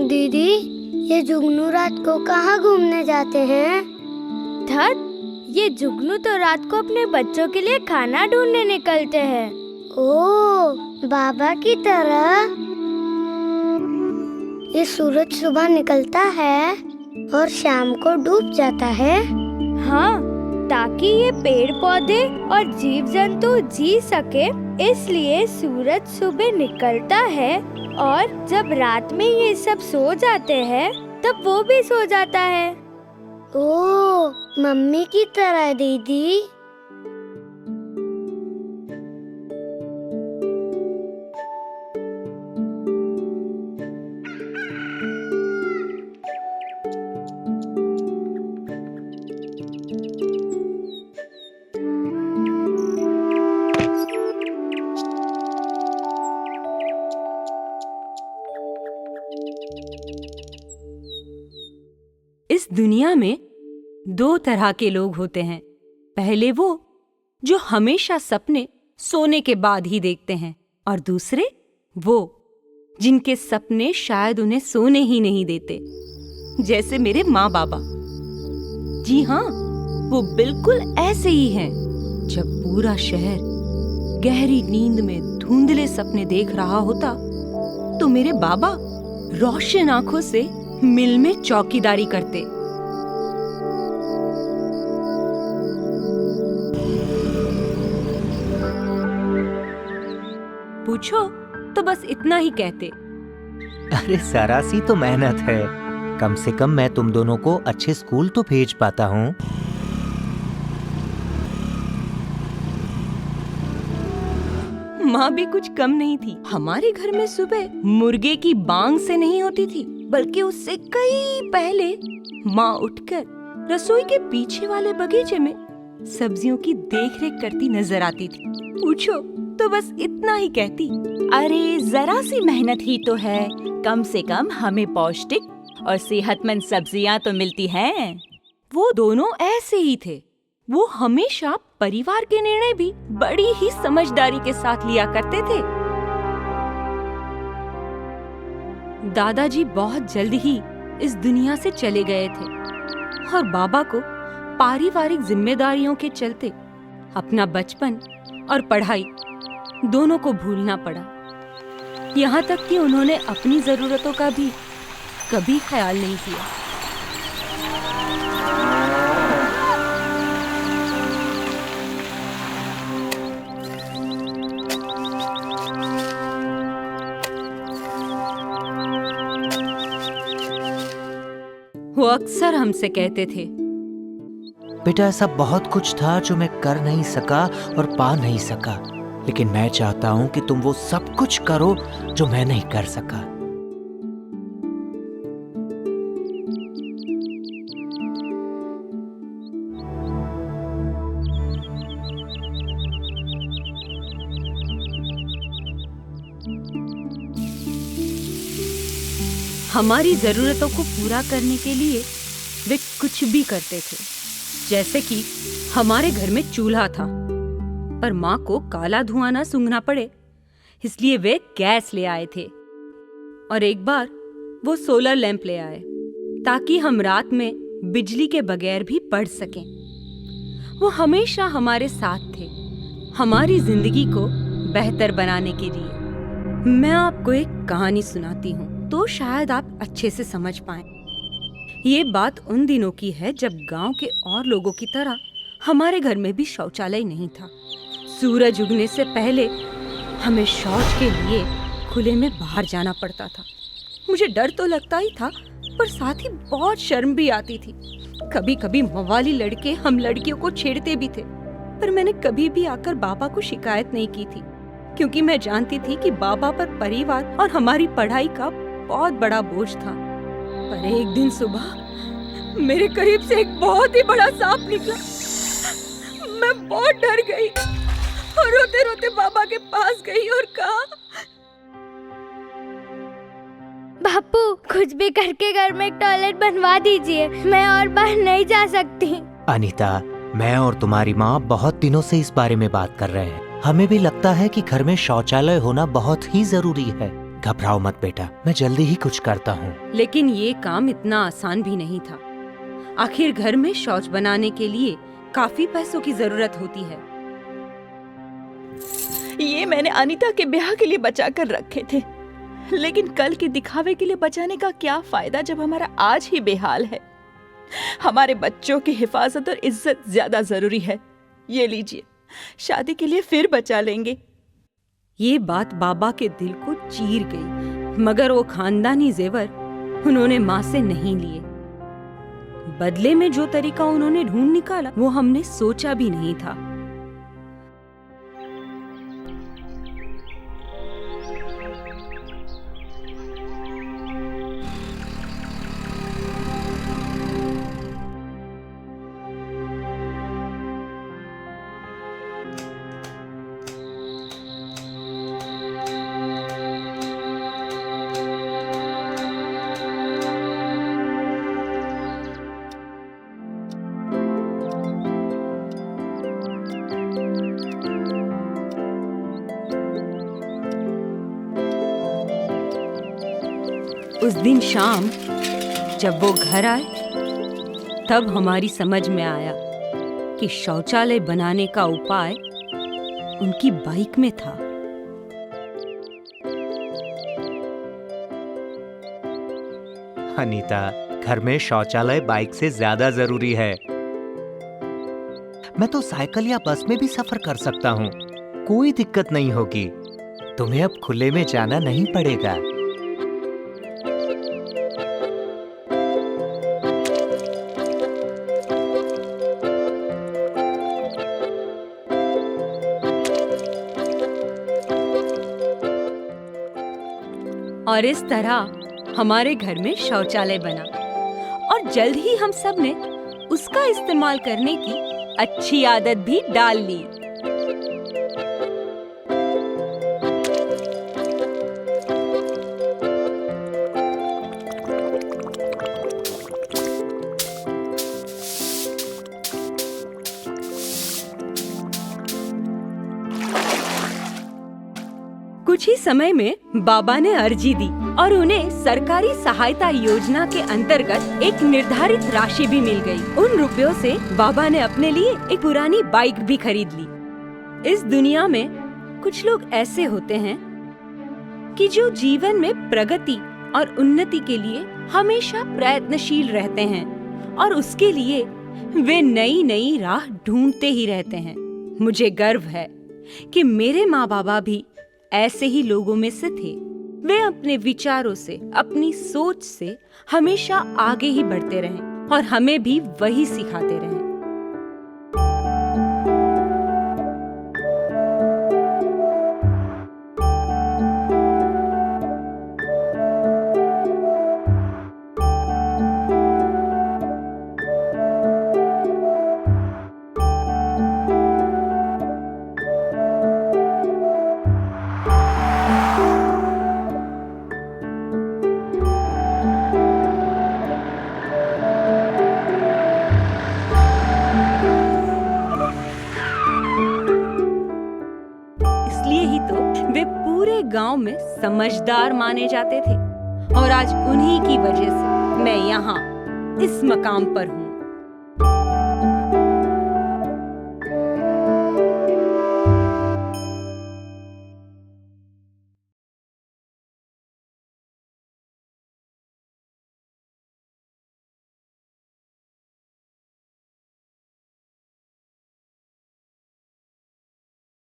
दीदी, ये जुगनू रात को कहाँ घूमने जाते हैं? धत, ये जुगनू तो रात को अपने बच्चों के लिए खाना ढूंढने निकलते हैं। ओह, बाबा की तरह। ये सूरज सुबह निकलता है और शाम को डूब जाता है। हाँ, ताकि ये पेड़ पौधे और जीव जंतु जी सके, इसलिए सूरज सुबह निकलता है और जब रात में ये सब सो जाते हैं तब वो भी सो जाता है। ओह, मम्मी की तरह दीदी। इस दुनिया में दो तरह के लोग होते हैं। पहले वो जो हमेशा सपने सोने के बाद ही देखते हैं, और दूसरे वो जिनके सपने शायद उन्हें सोने ही नहीं देते, जैसे मेरे माँ बाबा। जी हाँ, वो बिल्कुल ऐसे ही हैं। जब पूरा शहर गहरी नींद में धुंधले सपने देख रहा होता, तो मेरे बाबा रोशन आंखों से मिल में चौकीदारी करते। पूछो तो बस इतना ही कहते। अरे जरा सी तो मेहनत है, कम से कम मैं तुम दोनों को अच्छे स्कूल तो भेज पाता हूँ। माँ भी कुछ कम नहीं थी। हमारे घर में सुबह मुर्गे की बांग से नहीं होती थी, बल्कि उससे कई पहले माँ उठकर रसोई के पीछे वाले बगीचे में सब्जियों की देखरेख करती नजर आती थी। पूछो तो बस इतना ही कहती। अरे जरा सी मेहनत ही तो है, कम से कम हमें पौष्टिक और सेहतमंद सब्जियां तो मिलती हैं। वो दोनों ऐसे ही थे। वो हमेशा परिवार के निर्णय भी बड़ी ही समझदारी के साथ लिया करते थे। दादाजी बहुत जल्द ही इस दुनिया से चले गए थे और बाबा को पारिवारिक जिम्मेदारियों के चलते अपना बचपन और पढ़ाई दोनों को भूलना पड़ा। यहाँ तक कि उन्होंने अपनी जरूरतों का भी कभी ख्याल नहीं किया। वो अक्सर हमसे कहते थे, बेटा ऐसा बहुत कुछ था जो मैं कर नहीं सका और पा नहीं सका, लेकिन मैं चाहता हूँ कि तुम वो सब कुछ करो जो मैं नहीं कर सका। हमारी जरूरतों को पूरा करने के लिए वे कुछ भी करते थे। जैसे कि हमारे घर में चूल्हा था, पर माँ को काला धुआं ना सूंघना पड़े, इसलिए वे गैस ले आए थे। और एक बार वो सोलर लैंप ले आए ताकि हम रात में बिजली के बगैर भी पढ़ सकें। वो हमेशा हमारे साथ थे, हमारी जिंदगी को बेहतर बनाने के लिए। मैं आपको एक कहानी सुनाती हूँ, तो शायद आप अच्छे से समझ पाएं। ये बात उन दिनों की है जब गांव के और लोगों की तरह हमारे घर में भी शौचालय नहीं था। सूरज उगने से पहले हमें शौच के लिए खुले में बाहर जाना पड़ता था। मुझे डर तो लगता ही था, पर साथ ही बहुत शर्म भी आती थी। कभी कभी मवाली लड़के हम लड़कियों को छेड़ते भी थे, पर मैंने कभी भी आकर बाबा को शिकायत नहीं की थी, क्योंकि मैं जानती थी कि बाबा पर परिवार और हमारी पढ़ाई का बहुत बड़ा बोझ था। पर एक दिन सुबह मेरे करीब से एक बहुत ही बड़ा सांप निकला। मैं बहुत डर गई और रोते रोते बाबा के पास गई और कहा, बापू, कुछ भी करके घर में एक टॉयलेट बनवा दीजिए, मैं और बाहर नहीं जा सकती। अनीता, मैं और तुम्हारी माँ बहुत दिनों से इस बारे में बात कर रहे हैं। हमें भी लगता है कि घर में शौचालय होना बहुत ही जरूरी है। घबराओ मत बेटा, मैं जल्दी ही कुछ करता हूँ। लेकिन ये काम इतना आसान भी नहीं था। आखिर घर में शौच बनाने के लिए काफी पैसों की जरूरत होती है। ये मैंने अनीता के ब्याह के लिए बचा कर रखे थे, लेकिन कल के दिखावे के लिए बचाने का क्या फायदा जब हमारा आज ही बेहाल है। हमारे बच्चों की हिफाजत और इज्जत ज्यादा जरूरी है। ये लीजिए, शादी के लिए फिर बचा लेंगे। ये बात बाबा के दिल को चीर गई, मगर वो खानदानी जेवर उन्होंने माँ से नहीं लिए। बदले में जो तरीका उन्होंने ढूंढ निकाला वो हमने सोचा भी नहीं था। उस दिन शाम जब वो घर आए तब हमारी समझ में आया कि शौचालय बनाने का उपाय उनकी बाइक में था। अनीता, घर में शौचालय बाइक से ज्यादा जरूरी है। मैं तो साइकिल या बस में भी सफर कर सकता हूँ, कोई दिक्कत नहीं होगी। तुम्हें अब खुले में जाना नहीं पड़ेगा। और इस तरह हमारे घर में शौचालय बना और जल्द ही हम सब ने उसका इस्तेमाल करने की अच्छी आदत भी डाल ली। कुछ ही समय में बाबा ने अर्जी दी और उन्हें सरकारी सहायता योजना के अंतर्गत एक निर्धारित राशि भी मिल गई। उन रुपयों से बाबा ने अपने लिए एक पुरानी बाइक भी खरीद ली। इस दुनिया में कुछ लोग ऐसे होते हैं कि जो जीवन में प्रगति और उन्नति के लिए हमेशा प्रयत्नशील रहते हैं और उसके लिए वे नई नई राह ढूंढते ही रहते हैं। मुझे गर्व है कि मेरे माँ बाबा भी ऐसे ही लोगों में से थे। वे अपने विचारों से, अपनी सोच से हमेशा आगे ही बढ़ते रहें और हमें भी वही सिखाते रहें। गांव में समझदार माने जाते थे और आज उन्हीं की वजह से मैं यहाँ इस मकाम पर हूँ।